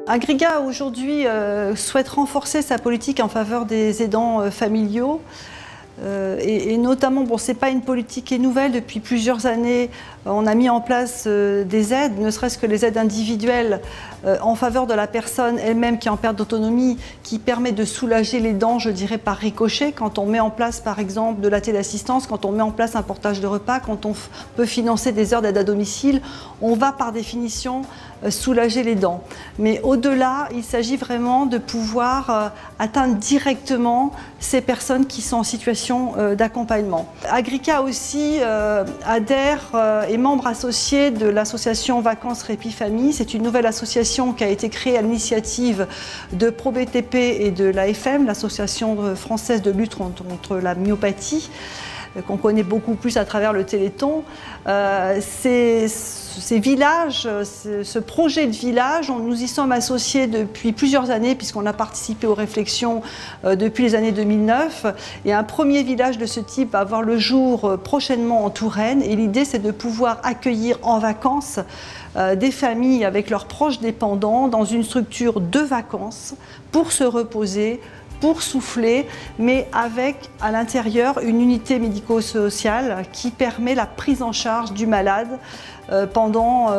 Agrica aujourd'hui souhaite renforcer sa politique en faveur des aidants familiaux. Et notamment, bon, ce n'est pas une politique qui est nouvelle, depuis plusieurs années, on a mis en place des aides, ne serait-ce que les aides individuelles en faveur de la personne elle-même qui est en perte d'autonomie, qui permet de soulager les dents, je dirais, par ricochet, quand on met en place par exemple de la téléassistance, quand on met en place un portage de repas, quand on peut financer des heures d'aide à domicile, on va par définition soulager les dents. Mais au-delà, il s'agit vraiment de pouvoir atteindre directement ces personnes qui sont en situation d'accompagnement. Agrica aussi adhère, est membre associé de l'association Vacances Répit Famille. C'est une nouvelle association qui a été créée à l'initiative de ProBTP et de l'AFM, l'association française de lutte contre la myopathie, qu'on connaît beaucoup plus à travers le Téléthon. Ces villages, ce projet de village, nous y sommes associés depuis plusieurs années puisqu'on a participé aux réflexions depuis les années 2009. Et un premier village de ce type va avoir le jour prochainement en Touraine. Et l'idée, c'est de pouvoir accueillir en vacances des familles avec leurs proches dépendants dans une structure de vacances pour se reposer, pour souffler, mais avec à l'intérieur une unité médico-sociale qui permet la prise en charge du malade pendant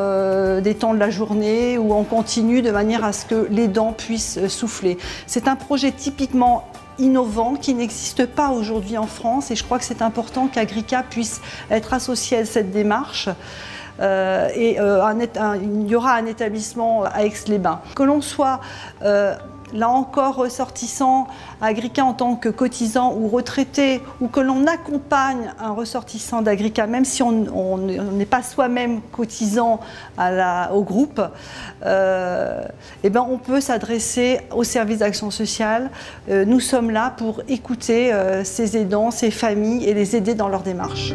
des temps de la journée où on continue de manière à ce que les dents puissent souffler. C'est un projet typiquement innovant qui n'existe pas aujourd'hui en France et je crois que c'est important qu'Agrica puisse être associé à cette démarche. Il y aura un établissement à Aix-les-Bains. Que l'on soit là encore ressortissant Agrica en tant que cotisant ou retraité, ou que l'on accompagne un ressortissant d'Agrica, même si on n'est pas soi-même cotisant au groupe, on peut s'adresser au service d'action sociale. Nous sommes là pour écouter ces aidants, ces familles et les aider dans leur démarche.